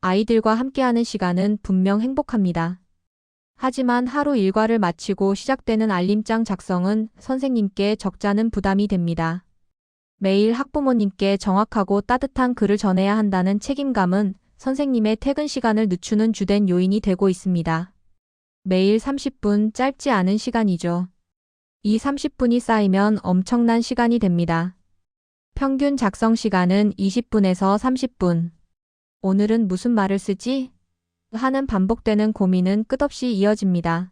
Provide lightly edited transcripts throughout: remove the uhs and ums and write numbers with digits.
아이들과 함께하는 시간은 분명 행복합니다. 하지만 하루 일과를 마치고 시작되는 알림장 작성은 선생님께 적잖은 부담이 됩니다. 매일 학부모님께 정확하고 따뜻한 글을 전해야 한다는 책임감은 선생님의 퇴근 시간을 늦추는 주된 요인이 되고 있습니다. 매일 30분, 짧지 않은 시간이죠. 이 30분이 쌓이면 엄청난 시간이 됩니다. 평균 작성 시간은 20분에서 30분. 오늘은 무슨 말을 쓰지? 하는 반복되는 고민은 끝없이 이어집니다.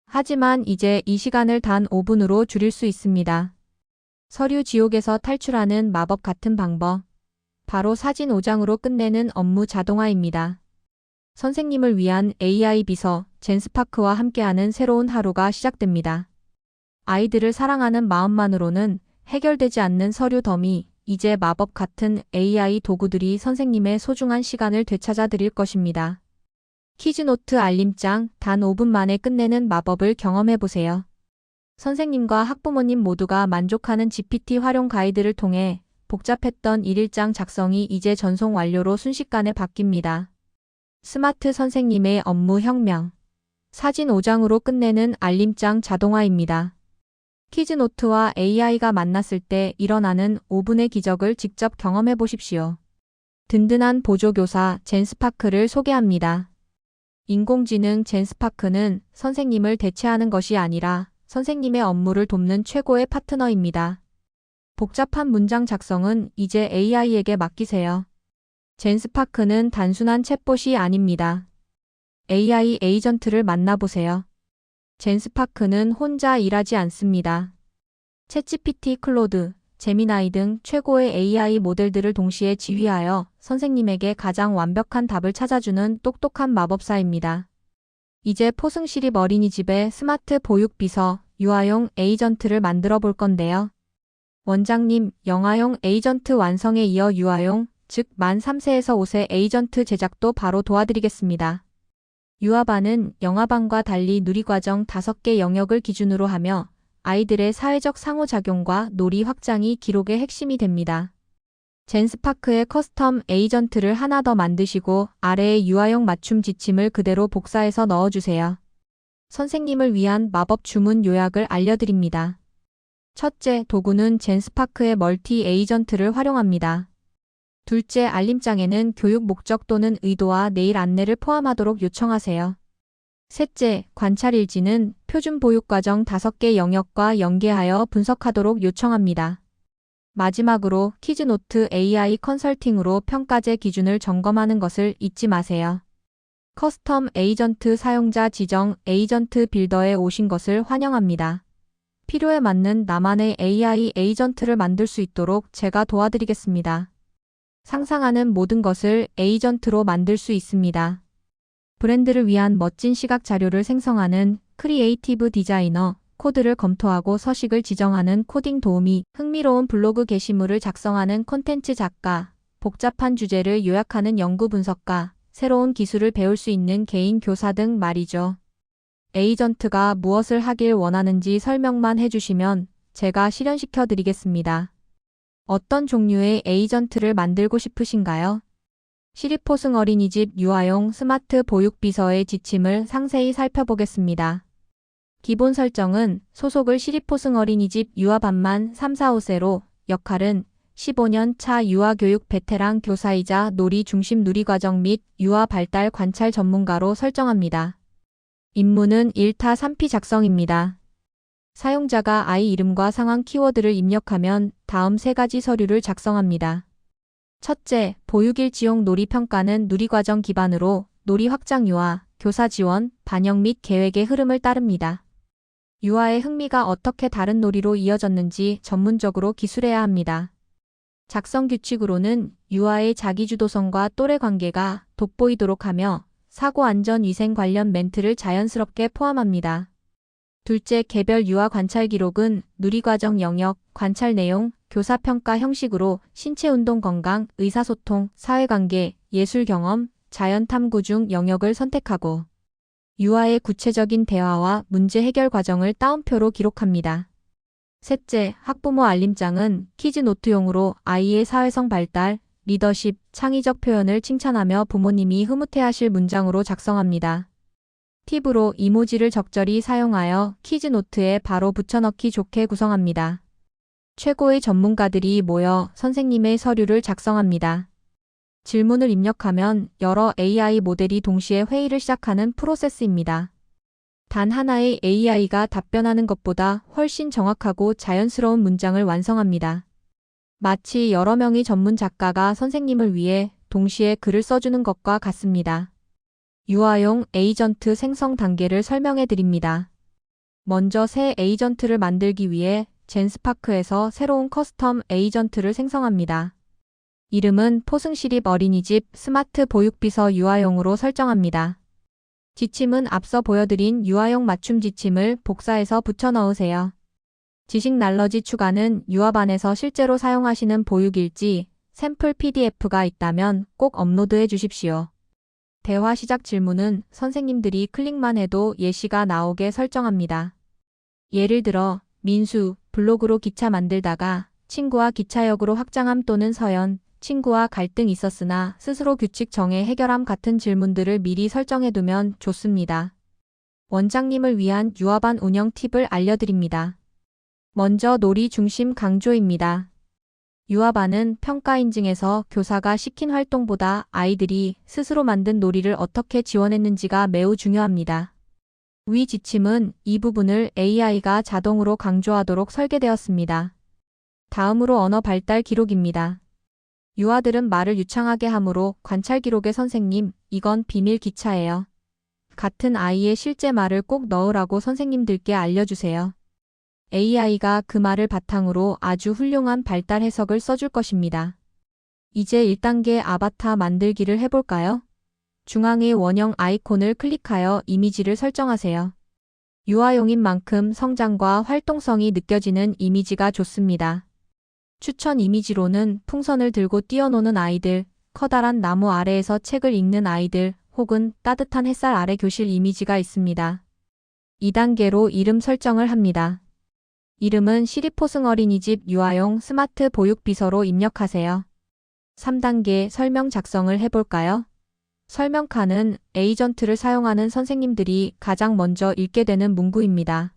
하지만 이제 이 시간을 단 5분으로 줄일 수 있습니다. 서류 지옥에서 탈출하는 마법 같은 방법. 바로 사진 5장으로 끝내는 업무 자동화입니다. 선생님을 위한 AI 비서 젠스파크와 함께하는 새로운 하루가 시작됩니다. 아이들을 사랑하는 마음만으로는 해결되지 않는 서류 더미, 이제 마법 같은 AI 도구들이 선생님의 소중한 시간을 되찾아 드릴 것입니다. 퀴즈노트 알림장 단 5분 만에 끝내는 마법을 경험해보세요. 선생님과 학부모님 모두가 만족하는 GPT 활용 가이드를 통해 복잡했던 일일장 작성이 이제 전송 완료로 순식간에 바뀝니다. 스마트 선생님의 업무 혁명. 사진 5장으로 끝내는 알림장 자동화입니다. 퀴즈노트와 AI가 만났을 때 일어나는 5분의 기적을 직접 경험해 보십시오. 든든한 보조교사 젠스파크를 소개합니다. 인공지능 젠스파크는 선생님을 대체하는 것이 아니라 선생님의 업무를 돕는 최고의 파트너입니다. 복잡한 문장 작성은 이제 AI에게 맡기세요. 젠스파크는 단순한 챗봇이 아닙니다. AI 에이전트를 만나보세요. 젠스파크는 혼자 일하지 않습니다. 챗GPT, 클로드, 제미나이 등 최고의 AI 모델들을 동시에 지휘하여 선생님에게 가장 완벽한 답을 찾아주는 똑똑한 마법사입니다. 이제 포승시립 어린이집의 스마트 보육 비서, 유아용 에이전트를 만들어 볼 건데요. 원장님, 영아용 에이전트 완성에 이어 유아용, 즉 만 3세에서 5세 에이전트 제작도 바로 도와드리겠습니다. 유아반은 영아반과 달리 누리과정 5개 영역을 기준으로 하며 아이들의 사회적 상호작용과 놀이 확장이 기록의 핵심이 됩니다. 젠스파크의 커스텀 에이전트를 하나 더 만드시고 아래의 유아용 맞춤 지침을 그대로 복사해서 넣어주세요. 선생님을 위한 마법 주문 요약을 알려드립니다. 첫째, 도구는 젠스파크의 멀티 에이전트를 활용합니다. 둘째, 알림장에는 교육 목적 또는 의도와 내일 안내를 포함하도록 요청하세요. 셋째, 관찰일지는 표준 보육과정 5개 영역과 연계하여 분석하도록 요청합니다. 마지막으로 퀴즈노트 AI 컨설팅으로 평가제 기준을 점검하는 것을 잊지 마세요. 커스텀 에이전트 사용자 지정 에이전트 빌더에 오신 것을 환영합니다. 필요에 맞는 나만의 AI 에이전트를 만들 수 있도록 제가 도와드리겠습니다. 상상하는 모든 것을 에이전트로 만들 수 있습니다. 브랜드를 위한 멋진 시각 자료를 생성하는 크리에이티브 디자이너, 코드를 검토하고 서식을 지정하는 코딩 도우미, 흥미로운 블로그 게시물을 작성하는 콘텐츠 작가, 복잡한 주제를 요약하는 연구 분석가, 새로운 기술을 배울 수 있는 개인 교사 등 말이죠. 에이전트가 무엇을 하길 원하는지 설명만 해주시면 제가 실현시켜 드리겠습니다. 어떤 종류의 에이전트를 만들고 싶으신가요? 시립포승 어린이집 유아용 스마트 보육 비서의 지침을 상세히 살펴보겠습니다. 기본 설정은 소속을 시립포승 어린이집 유아반만 3, 4, 5세로 역할은 15년 차 유아교육 베테랑 교사이자 놀이 중심 누리과정 및 유아 발달 관찰 전문가로 설정합니다. 임무는 1타 3피 작성입니다. 사용자가 아이 이름과 상황 키워드를 입력하면 다음 3가지 서류를 작성합니다. 첫째, 보육일지용 놀이평가는 누리과정 기반으로 놀이 확장 유아, 교사 지원, 반영 및 계획의 흐름을 따릅니다. 유아의 흥미가 어떻게 다른 놀이로 이어졌는지 전문적으로 기술해야 합니다. 작성 규칙으로는 유아의 자기주도성과 또래 관계가 돋보이도록 하며 사고 안전 위생 관련 멘트를 자연스럽게 포함합니다. 둘째, 개별 유아 관찰 기록은 누리과정 영역, 관찰 내용, 교사평가 형식으로 신체 운동 건강, 의사소통, 사회관계, 예술 경험, 자연 탐구 중 영역을 선택하고 유아의 구체적인 대화와 문제 해결 과정을 따옴표로 기록합니다. 셋째, 학부모 알림장은 퀴즈 노트용으로 아이의 사회성 발달, 리더십, 창의적 표현을 칭찬하며 부모님이 흐뭇해하실 문장으로 작성합니다. 팁으로 이모지를 적절히 사용하여 퀴즈노트에 바로 붙여넣기 좋게 구성합니다. 최고의 전문가들이 모여 선생님의 서류를 작성합니다. 질문을 입력하면 여러 AI 모델이 동시에 회의를 시작하는 프로세스입니다. 단 하나의 AI가 답변하는 것보다 훨씬 정확하고 자연스러운 문장을 완성합니다. 마치 여러 명의 전문 작가가 선생님을 위해 동시에 글을 써주는 것과 같습니다. 유아용 에이전트 생성 단계를 설명해 드립니다. 먼저 새 에이전트를 만들기 위해 젠스파크에서 새로운 커스텀 에이전트를 생성합니다. 이름은 포승시립 어린이집 스마트 보육비서 유아용으로 설정합니다. 지침은 앞서 보여드린 유아용 맞춤 지침을 복사해서 붙여 넣으세요. 지식 날러지 추가는 유아반에서 실제로 사용하시는 보육일지, 샘플 PDF가 있다면 꼭 업로드해 주십시오. 대화 시작 질문은 선생님들이 클릭만 해도 예시가 나오게 설정합니다. 예를 들어, 민수, 블로그로 기차 만들다가 친구와 기차역으로 확장함 또는 서연, 친구와 갈등 있었으나 스스로 규칙 정해 해결함 같은 질문들을 미리 설정해두면 좋습니다. 원장님을 위한 유아반 운영 팁을 알려드립니다. 먼저 놀이 중심 강조입니다. 유아반은 평가 인증에서 교사가 시킨 활동보다 아이들이 스스로 만든 놀이를 어떻게 지원했는지가 매우 중요합니다. 위 지침은 이 부분을 AI가 자동으로 강조하도록 설계되었습니다. 다음으로 언어 발달 기록입니다. 유아들은 말을 유창하게 하므로 관찰 기록에 선생님, 이건 비밀 기차예요. 같은 아이의 실제 말을 꼭 넣으라고 선생님들께 알려주세요. AI가 그 말을 바탕으로 아주 훌륭한 발달 해석을 써줄 것입니다. 이제 1단계 아바타 만들기를 해볼까요? 중앙의 원형 아이콘을 클릭하여 이미지를 설정하세요. 유아용인 만큼 성장과 활동성이 느껴지는 이미지가 좋습니다. 추천 이미지로는 풍선을 들고 뛰어노는 아이들, 커다란 나무 아래에서 책을 읽는 아이들, 혹은 따뜻한 햇살 아래 교실 이미지가 있습니다. 2단계로 이름 설정을 합니다. 이름은 시립포승 어린이집 유아용 스마트 보육비서로 입력하세요. 3단계 설명 작성을 해볼까요? 설명칸은 에이전트를 사용하는 선생님들이 가장 먼저 읽게 되는 문구입니다.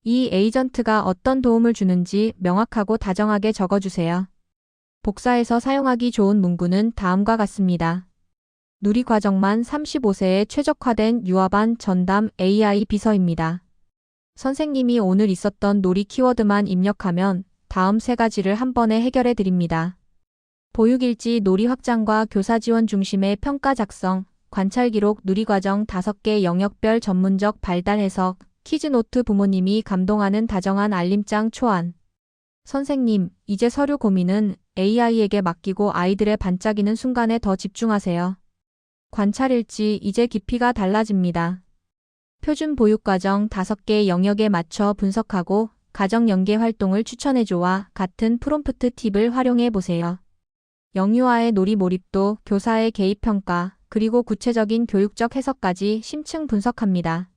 이 에이전트가 어떤 도움을 주는지 명확하고 다정하게 적어주세요. 복사해서 사용하기 좋은 문구는 다음과 같습니다. 누리과정만 35세에 최적화된 유아반 전담 AI 비서입니다. 선생님이 오늘 있었던 놀이 키워드만 입력하면 다음 3가지를 한 번에 해결해 드립니다. 보육일지 놀이 확장과 교사 지원 중심의 평가 작성, 관찰 기록 누리과정 5개 영역별 전문적 발달 해석, 퀴즈노트 부모님이 감동하는 다정한 알림장 초안. 선생님, 이제 서류 고민은 AI에게 맡기고 아이들의 반짝이는 순간에 더 집중하세요. 관찰일지 이제 깊이가 달라집니다. 표준 보육과정 5개 영역에 맞춰 분석하고 가정 연계 활동을 추천해줘와 같은 프롬프트 팁을 활용해 보세요. 영유아의 놀이 몰입도, 교사의 개입 평가, 그리고 구체적인 교육적 해석까지 심층 분석합니다.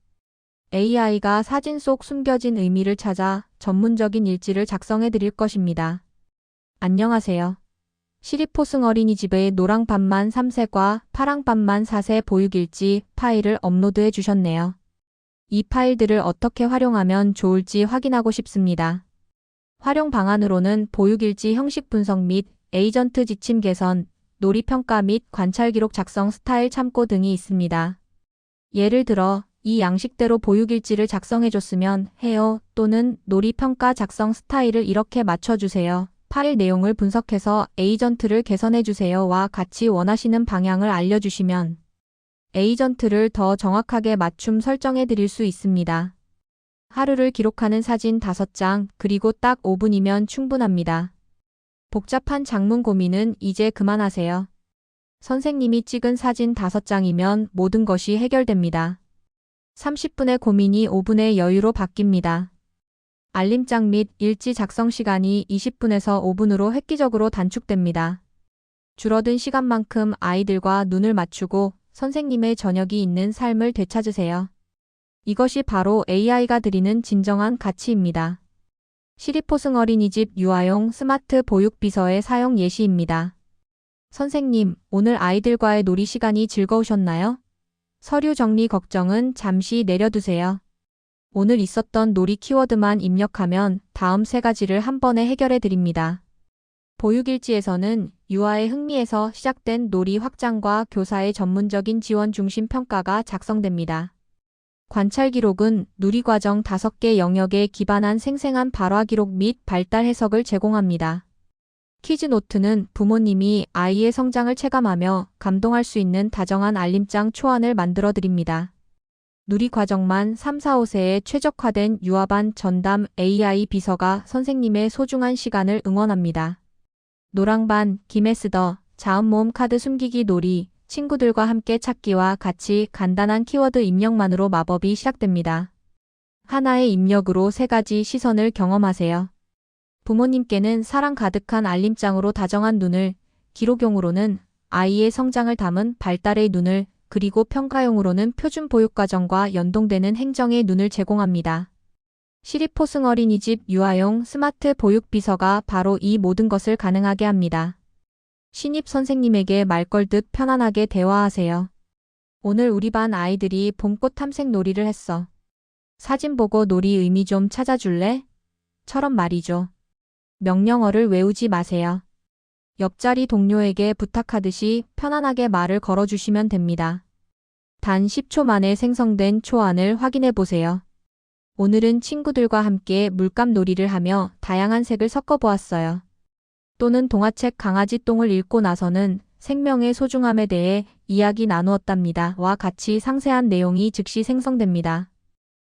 AI가 사진 속 숨겨진 의미를 찾아 전문적인 일지를 작성해 드릴 것입니다. 안녕하세요. 시립포승 어린이집의 노랑반만 3세과 파랑반만 4세 보육일지 파일을 업로드해 주셨네요. 이 파일들을 어떻게 활용하면 좋을지 확인하고 싶습니다. 활용 방안으로는 보육일지 형식 분석 및 에이전트 지침 개선, 놀이 평가 및 관찰 기록 작성 스타일 참고 등이 있습니다. 예를 들어 이 양식대로 보육일지를 작성해줬으면 해요 또는 놀이 평가 작성 스타일을 이렇게 맞춰주세요. 파일 내용을 분석해서 에이전트를 개선해주세요와 같이 원하시는 방향을 알려주시면 에이전트를 더 정확하게 맞춤 설정해드릴 수 있습니다. 하루를 기록하는 사진 5장 그리고 딱 5분이면 충분합니다. 복잡한 작문 고민은 이제 그만하세요. 선생님이 찍은 사진 5장이면 모든 것이 해결됩니다. 30분의 고민이 5분의 여유로 바뀝니다. 알림장 및 일지 작성 시간이 20분에서 5분으로 획기적으로 단축됩니다. 줄어든 시간만큼 아이들과 눈을 맞추고 선생님의 저녁이 있는 삶을 되찾으세요. 이것이 바로 AI가 드리는 진정한 가치입니다. 시립포승 어린이집 유아용 스마트 보육비서의 사용 예시입니다. 선생님, 오늘 아이들과의 놀이 시간이 즐거우셨나요? 서류 정리 걱정은 잠시 내려두세요. 오늘 있었던 놀이 키워드만 입력하면 다음 세 가지를 한 번에 해결해 드립니다. 보육일지에서는 유아의 흥미에서 시작된 놀이 확장과 교사의 전문적인 지원 중심 평가가 작성됩니다. 관찰 기록은 누리 과정 5개 영역에 기반한 생생한 발화 기록 및 발달 해석을 제공합니다. 퀴즈 노트는 부모님이 아이의 성장을 체감하며 감동할 수 있는 다정한 알림장 초안을 만들어 드립니다. 누리 과정만 3, 4, 5세에 최적화된 유아반 전담 AI 비서가 선생님의 소중한 시간을 응원합니다. 노랑반, 김에스더, 자음모음 카드 숨기기 놀이, 친구들과 함께 찾기와 같이 간단한 키워드 입력만으로 마법이 시작됩니다. 하나의 입력으로 3가지 시선을 경험하세요. 부모님께는 사랑 가득한 알림장으로 다정한 눈을, 기록용으로는 아이의 성장을 담은 발달의 눈을, 그리고 평가용으로는 표준 보육과정과 연동되는 행정의 눈을 제공합니다. 시립호승 어린이집 유아용 스마트 보육 비서가 바로 이 모든 것을 가능하게 합니다. 신입 선생님에게 말 걸듯 편안하게 대화하세요. 오늘 우리 반 아이들이 봄꽃 탐색 놀이를 했어. 사진 보고 놀이 의미 좀 찾아줄래? 처럼 말이죠. 명령어를 외우지 마세요. 옆자리 동료에게 부탁하듯이 편안하게 말을 걸어주시면 됩니다. 단 10초 만에 생성된 초안을 확인해 보세요. 오늘은 친구들과 함께 물감 놀이를 하며 다양한 색을 섞어보았어요. 또는 동화책 강아지 똥을 읽고 나서는 생명의 소중함에 대해 이야기 나누었답니다. 와 같이 상세한 내용이 즉시 생성됩니다.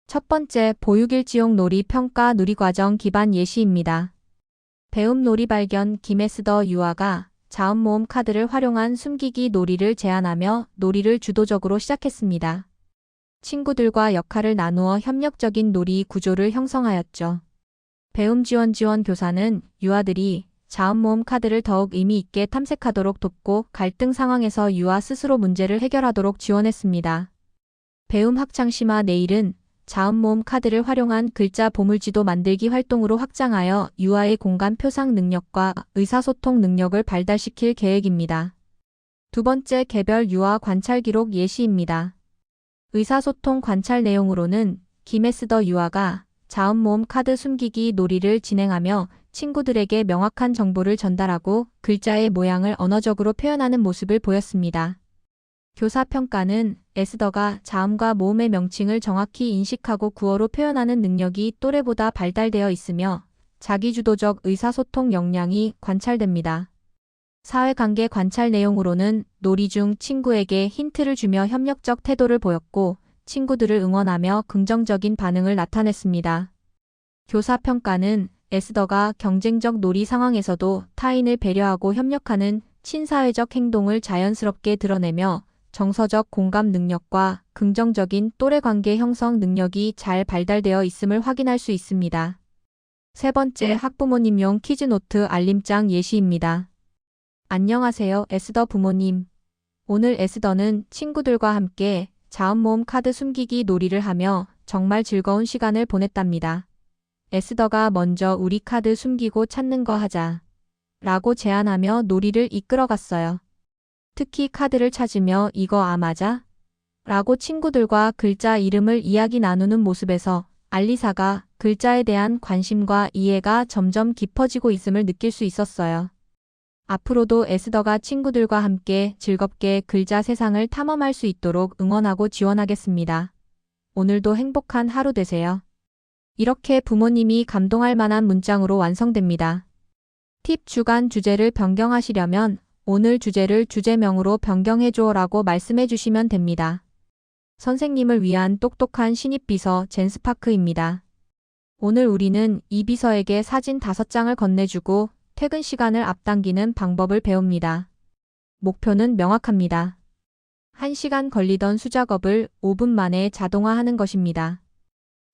첫 번째, 보육일지용 놀이 평가 누리과정 기반 예시입니다. 배움 놀이 발견 김에스더 유아가 자음모음 카드를 활용한 숨기기 놀이를 제안하며 놀이를 주도적으로 시작했습니다. 친구들과 역할을 나누어 협력적인 놀이 구조를 형성하였죠. 배움 지원 교사는 유아들이 자음모음 카드를 더욱 의미 있게 탐색하도록 돕고 갈등 상황에서 유아 스스로 문제를 해결하도록 지원했습니다. 배움 학창심화 내일은 자음모음 카드를 활용한 글자 보물지도 만들기 활동으로 확장하여 유아의 공간 표상 능력과 의사소통 능력을 발달시킬 계획입니다. 두 번째, 개별 유아 관찰 기록 예시입니다. 의사소통 관찰 내용으로는 김에스더 유아가 자음모음 카드 숨기기 놀이를 진행하며 친구들에게 명확한 정보를 전달하고 글자의 모양을 언어적으로 표현하는 모습을 보였습니다. 교사 평가는 에스더가 자음과 모음의 명칭을 정확히 인식하고 구어로 표현하는 능력이 또래보다 발달되어 있으며 자기주도적 의사소통 역량이 관찰됩니다. 사회관계 관찰 내용으로는 놀이 중 친구에게 힌트를 주며 협력적 태도를 보였고 친구들을 응원하며 긍정적인 반응을 나타냈습니다. 교사 평가는 에스더가 경쟁적 놀이 상황에서도 타인을 배려하고 협력하는 친사회적 행동을 자연스럽게 드러내며 정서적 공감 능력과 긍정적인 또래 관계 형성 능력이 잘 발달되어 있음을 확인할 수 있습니다. 세 번째, 학부모님용 퀴즈노트 알림장 예시입니다. 안녕하세요, 에스더 부모님. 오늘 에스더는 친구들과 함께 자음모음 카드 숨기기 놀이를 하며 정말 즐거운 시간을 보냈답니다. 에스더가 먼저 우리 카드 숨기고 찾는 거 하자. 라고 제안하며 놀이를 이끌어갔어요. 특히 카드를 찾으며 이거 맞아? 라고 친구들과 글자 이름을 이야기 나누는 모습에서 알리사가 글자에 대한 관심과 이해가 점점 깊어지고 있음을 느낄 수 있었어요. 앞으로도 에스더가 친구들과 함께 즐겁게 글자 세상을 탐험할 수 있도록 응원하고 지원하겠습니다. 오늘도 행복한 하루 되세요. 이렇게 부모님이 감동할 만한 문장으로 완성됩니다. 팁: 주간 주제를 변경하시려면 오늘 주제를 주제명으로 변경해줘라고 말씀해 주시면 됩니다. 선생님을 위한 똑똑한 신입 비서 젠스파크입니다. 오늘 우리는 이 비서에게 사진 5장을 건네주고 퇴근 시간을 앞당기는 방법을 배웁니다. 목표는 명확합니다. 1시간 걸리던 수작업을 5분 만에 자동화하는 것입니다.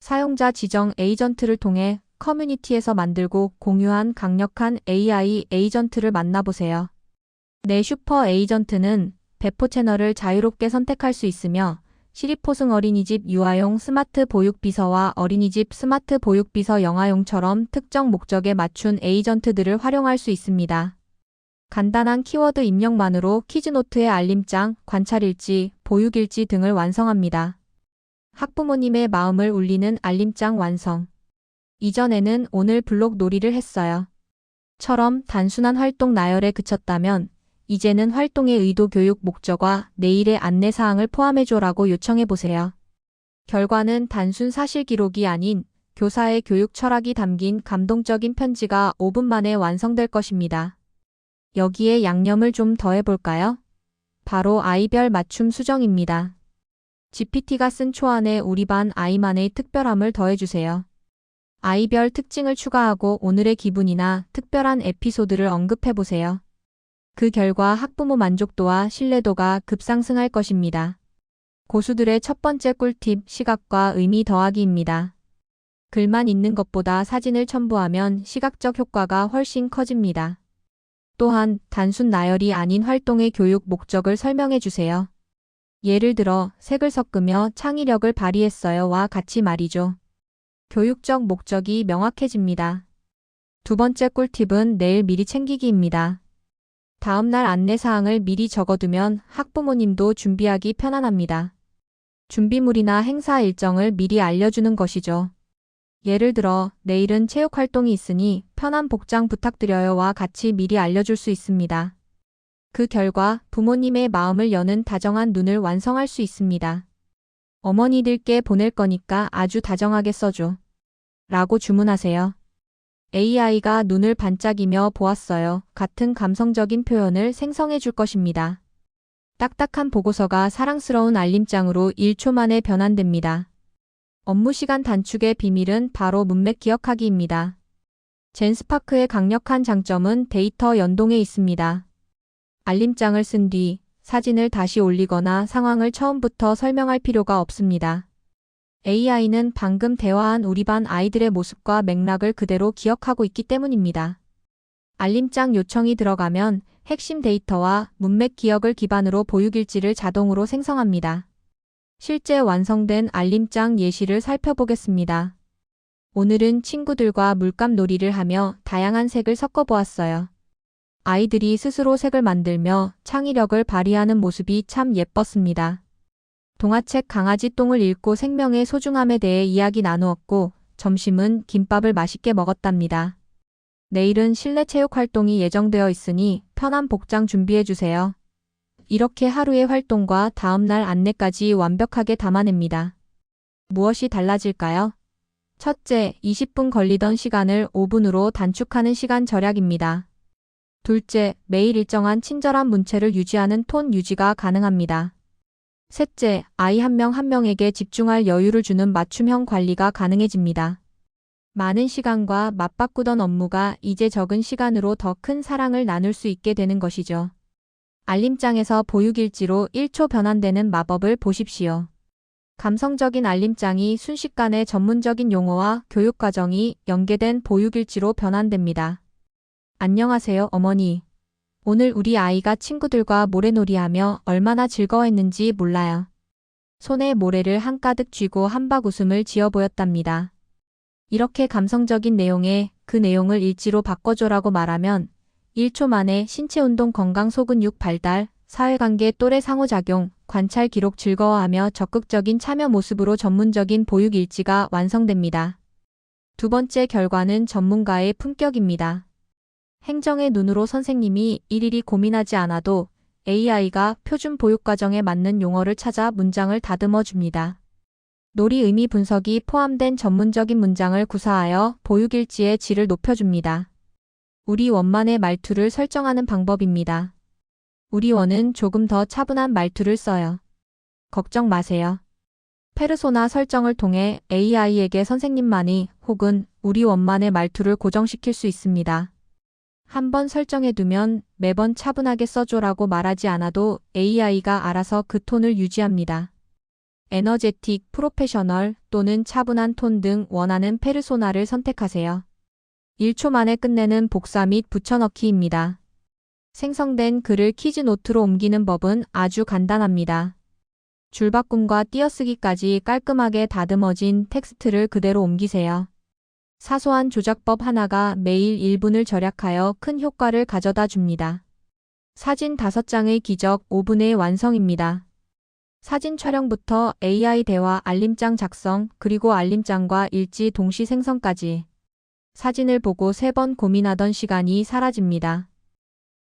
사용자 지정 에이전트를 통해 커뮤니티에서 만들고 공유한 강력한 AI 에이전트를 만나보세요. 내 슈퍼 에이전트는 배포 채널을 자유롭게 선택할 수 있으며 시립호승 어린이집 유아용 스마트 보육비서와 어린이집 스마트 보육비서 영아용처럼 특정 목적에 맞춘 에이전트들을 활용할 수 있습니다. 간단한 키워드 입력만으로 퀴즈노트의 알림장, 관찰일지, 보육일지 등을 완성합니다. 학부모님의 마음을 울리는 알림장 완성. 이전에는 오늘 블록 놀이를 했어요. 처럼 단순한 활동 나열에 그쳤다면 이제는 활동의 의도, 교육 목적과 내일의 안내사항을 포함해줘라고 요청해보세요. 결과는 단순 사실 기록이 아닌 교사의 교육 철학이 담긴 감동적인 편지가 5분 만에 완성될 것입니다. 여기에 양념을 좀 더해볼까요? 바로 아이별 맞춤 수정입니다. GPT가 쓴 초안에 우리 반 아이만의 특별함을 더해주세요. 아이별 특징을 추가하고 오늘의 기분이나 특별한 에피소드를 언급해보세요. 그 결과 학부모 만족도와 신뢰도가 급상승할 것입니다. 고수들의 첫 번째 꿀팁, 시각과 의미 더하기입니다. 글만 있는 것보다 사진을 첨부하면 시각적 효과가 훨씬 커집니다. 또한 단순 나열이 아닌 활동의 교육 목적을 설명해 주세요. 예를 들어 색을 섞으며 창의력을 발휘했어요와 같이 말이죠. 교육적 목적이 명확해집니다. 두 번째 꿀팁은 내일 미리 챙기기입니다. 다음날 안내사항을 미리 적어두면 학부모님도 준비하기 편안합니다. 준비물이나 행사 일정을 미리 알려주는 것이죠. 예를 들어 내일은 체육활동이 있으니 편한 복장 부탁드려요와 같이 미리 알려줄 수 있습니다. 그 결과 부모님의 마음을 여는 다정한 눈을 완성할 수 있습니다. 어머니들께 보낼 거니까 아주 다정하게 써줘. 라고 주문하세요. AI가 눈을 반짝이며 보았어요. 같은 감성적인 표현을 생성해 줄 것입니다. 딱딱한 보고서가 사랑스러운 알림장으로 1초 만에 변환됩니다. 업무 시간 단축의 비밀은 바로 문맥 기억하기입니다. 젠스파크의 강력한 장점은 데이터 연동에 있습니다. 알림장을 쓴 뒤 사진을 다시 올리거나 상황을 처음부터 설명할 필요가 없습니다. AI는 방금 대화한 우리 반 아이들의 모습과 맥락을 그대로 기억하고 있기 때문입니다. 알림장 요청이 들어가면 핵심 데이터와 문맥 기억을 기반으로 보육일지를 자동으로 생성합니다. 실제 완성된 알림장 예시를 살펴보겠습니다. 오늘은 친구들과 물감 놀이를 하며 다양한 색을 섞어보았어요. 아이들이 스스로 색을 만들며 창의력을 발휘하는 모습이 참 예뻤습니다. 동화책 강아지 똥을 읽고 생명의 소중함에 대해 이야기 나누었고 점심은 김밥을 맛있게 먹었답니다. 내일은 실내 체육 활동이 예정되어 있으니 편한 복장 준비해주세요. 이렇게 하루의 활동과 다음날 안내까지 완벽하게 담아냅니다. 무엇이 달라질까요? 첫째, 20분 걸리던 시간을 5분으로 단축하는 시간 절약입니다. 둘째, 매일 일정한 친절한 문체를 유지하는 톤 유지가 가능합니다. 셋째, 아이 한 명 한 명에게 집중할 여유를 주는 맞춤형 관리가 가능해집니다. 많은 시간과 맞바꾸던 업무가 이제 적은 시간으로 더 큰 사랑을 나눌 수 있게 되는 것이죠. 알림장에서 보육일지로 1초 변환되는 마법을 보십시오. 감성적인 알림장이 순식간에 전문적인 용어와 교육과정이 연계된 보육일지로 변환됩니다. 안녕하세요, 어머니. 오늘 우리 아이가 친구들과 모래놀이하며 얼마나 즐거워했는지 몰라요. 손에 모래를 한가득 쥐고 한박 웃음을 지어 보였답니다. 이렇게 감성적인 내용에 그 내용을 일지로 바꿔줘라고 말하면 1초 만에 신체 운동, 건강, 소근육 발달, 사회관계, 또래 상호작용, 관찰 기록, 즐거워하며 적극적인 참여 모습으로 전문적인 보육 일지가 완성됩니다. 두 번째 결과는 전문가의 품격입니다. 행정의 눈으로 선생님이 일일이 고민하지 않아도 AI가 표준 보육과정에 맞는 용어를 찾아 문장을 다듬어 줍니다. 놀이 의미 분석이 포함된 전문적인 문장을 구사하여 보육일지의 질을 높여줍니다. 우리 원만의 말투를 설정하는 방법입니다. 우리 원은 조금 더 차분한 말투를 써요. 걱정 마세요. 페르소나 설정을 통해 AI에게 선생님만이 혹은 우리 원만의 말투를 고정시킬 수 있습니다. 한번 설정해두면 매번 차분하게 써줘라고 말하지 않아도 AI가 알아서 그 톤을 유지합니다. 에너제틱, 프로페셔널 또는 차분한 톤 등 원하는 페르소나를 선택하세요. 1초 만에 끝내는 복사 및 붙여넣기입니다. 생성된 글을 퀴즈노트로 옮기는 법은 아주 간단합니다. 줄바꿈과 띄어쓰기까지 깔끔하게 다듬어진 텍스트를 그대로 옮기세요. 사소한 조작법 하나가 매일 1분을 절약하여 큰 효과를 가져다 줍니다. 사진 5장의 기적 5분의 완성입니다. 사진 촬영부터 AI 대화 알림장 작성 그리고 알림장과 일지 동시 생성까지. 사진을 보고 3번 고민하던 시간이 사라집니다.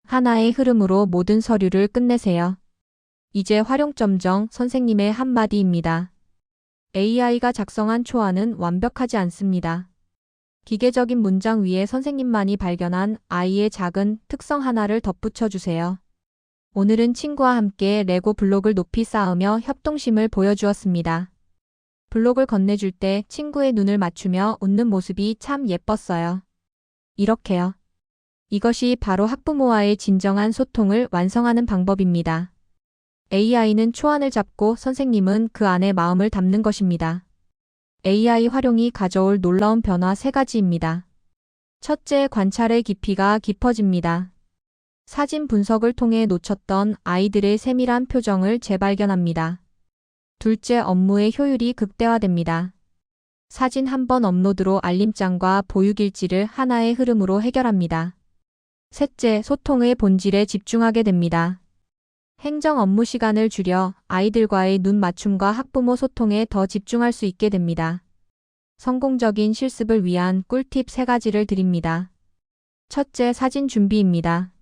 하나의 흐름으로 모든 서류를 끝내세요. 이제 활용점정 선생님의 한마디입니다. AI가 작성한 초안은 완벽하지 않습니다. 기계적인 문장 위에 선생님만이 발견한 아이의 작은 특성 하나를 덧붙여 주세요. 오늘은 친구와 함께 레고 블록을 높이 쌓으며 협동심을 보여주었습니다. 블록을 건네줄 때 친구의 눈을 맞추며 웃는 모습이 참 예뻤어요. 이렇게요. 이것이 바로 학부모와의 진정한 소통을 완성하는 방법입니다. AI는 초안을 잡고 선생님은 그 안에 마음을 담는 것입니다. AI 활용이 가져올 놀라운 변화 3가지입니다. 첫째, 관찰의 깊이가 깊어집니다. 사진 분석을 통해 놓쳤던 아이들의 세밀한 표정을 재발견합니다. 둘째, 업무의 효율이 극대화됩니다. 사진 한 번 업로드로 알림장과 보육일지를 하나의 흐름으로 해결합니다. 셋째, 소통의 본질에 집중하게 됩니다. 행정 업무 시간을 줄여 아이들과의 눈 맞춤과 학부모 소통에 더 집중할 수 있게 됩니다. 성공적인 실습을 위한 꿀팁 3가지를 드립니다. 첫째, 사진 준비입니다.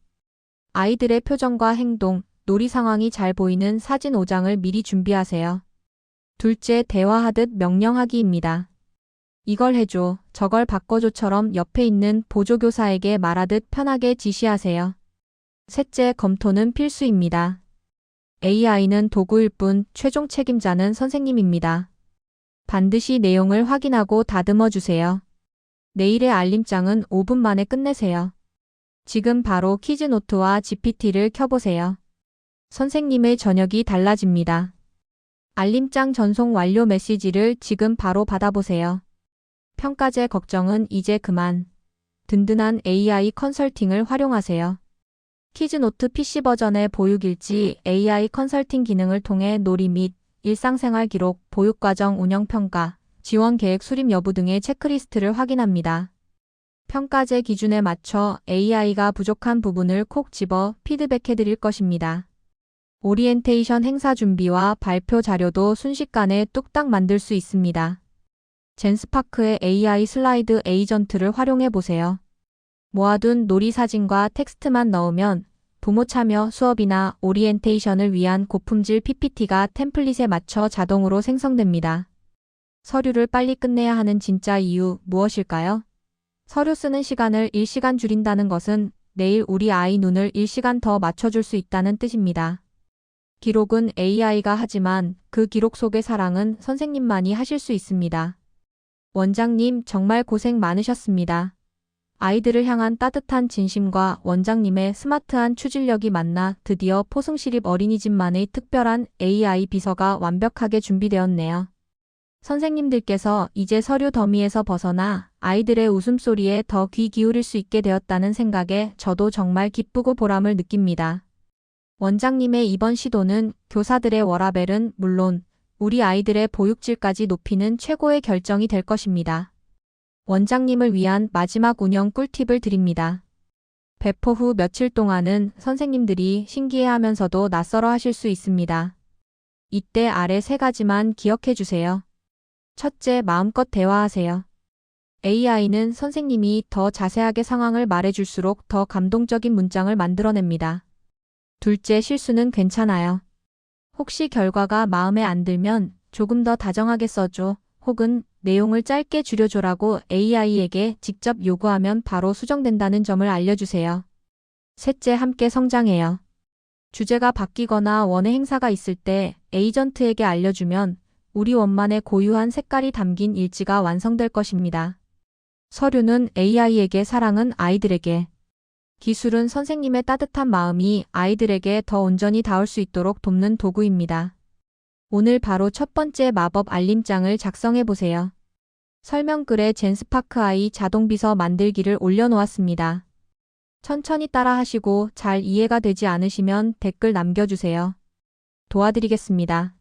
아이들의 표정과 행동, 놀이 상황이 잘 보이는 사진 5장을 미리 준비하세요. 둘째, 대화하듯 명령하기입니다. 이걸 해줘, 저걸 바꿔줘처럼 옆에 있는 보조교사에게 말하듯 편하게 지시하세요. 셋째, 검토는 필수입니다. AI는 도구일 뿐 최종 책임자는 선생님입니다. 반드시 내용을 확인하고 다듬어 주세요. 내일의 알림장은 5분 만에 끝내세요. 지금 바로 퀴즈노트와 GPT를 켜보세요. 선생님의 저녁이 달라집니다. 알림장 전송 완료 메시지를 지금 바로 받아보세요. 평가제 걱정은 이제 그만. 든든한 AI 컨설팅을 활용하세요. 퀴즈노트 PC 버전의 보육일지 AI 컨설팅 기능을 통해 놀이 및 일상생활 기록, 보육과정 운영평가, 지원계획 수립 여부 등의 체크리스트를 확인합니다. 평가제 기준에 맞춰 AI가 부족한 부분을 콕 집어 피드백해 드릴 것입니다. 오리엔테이션 행사 준비와 발표 자료도 순식간에 뚝딱 만들 수 있습니다. 젠스파크의 AI 슬라이드 에이전트를 활용해 보세요. 모아둔 놀이 사진과 텍스트만 넣으면 부모 참여 수업이나 오리엔테이션을 위한 고품질 PPT가 템플릿에 맞춰 자동으로 생성됩니다. 서류를 빨리 끝내야 하는 진짜 이유 무엇일까요? 서류 쓰는 시간을 1시간 줄인다는 것은 내일 우리 아이 눈을 1시간 더 맞춰줄 수 있다는 뜻입니다. 기록은 AI가 하지만 그 기록 속의 사랑은 선생님만이 하실 수 있습니다. 원장님 정말 고생 많으셨습니다. 아이들을 향한 따뜻한 진심과 원장님의 스마트한 추진력이 만나 드디어 포승시립 어린이집만의 특별한 AI 비서가 완벽하게 준비되었네요. 선생님들께서 이제 서류 더미에서 벗어나 아이들의 웃음소리에 더 귀 기울일 수 있게 되었다는 생각에 저도 정말 기쁘고 보람을 느낍니다. 원장님의 이번 시도는 교사들의 워라밸은 물론 우리 아이들의 보육질까지 높이는 최고의 결정이 될 것입니다. 원장님을 위한 마지막 운영 꿀팁을 드립니다. 배포 후 며칠 동안은 선생님들이 신기해하면서도 낯설어 하실 수 있습니다. 이때 아래 3가지만 기억해 주세요. 첫째, 마음껏 대화하세요. AI는 선생님이 더 자세하게 상황을 말해줄수록 더 감동적인 문장을 만들어냅니다. 둘째, 실수는 괜찮아요. 혹시 결과가 마음에 안 들면 조금 더 다정하게 써줘, 혹은 내용을 짧게 줄여줘라고 AI에게 직접 요구하면 바로 수정된다는 점을 알려주세요. 셋째, 함께 성장해요. 주제가 바뀌거나 원의 행사가 있을 때 에이전트에게 알려주면 우리 원만의 고유한 색깔이 담긴 일지가 완성될 것입니다. 서류는 AI에게, 사랑은 아이들에게. 기술은 선생님의 따뜻한 마음이 아이들에게 더 온전히 닿을 수 있도록 돕는 도구입니다. 오늘 바로 첫 번째 마법 알림장을 작성해 보세요. 설명글에 젠스파크 AI 자동비서 만들기를 올려놓았습니다. 천천히 따라하시고 잘 이해가 되지 않으시면 댓글 남겨주세요. 도와드리겠습니다.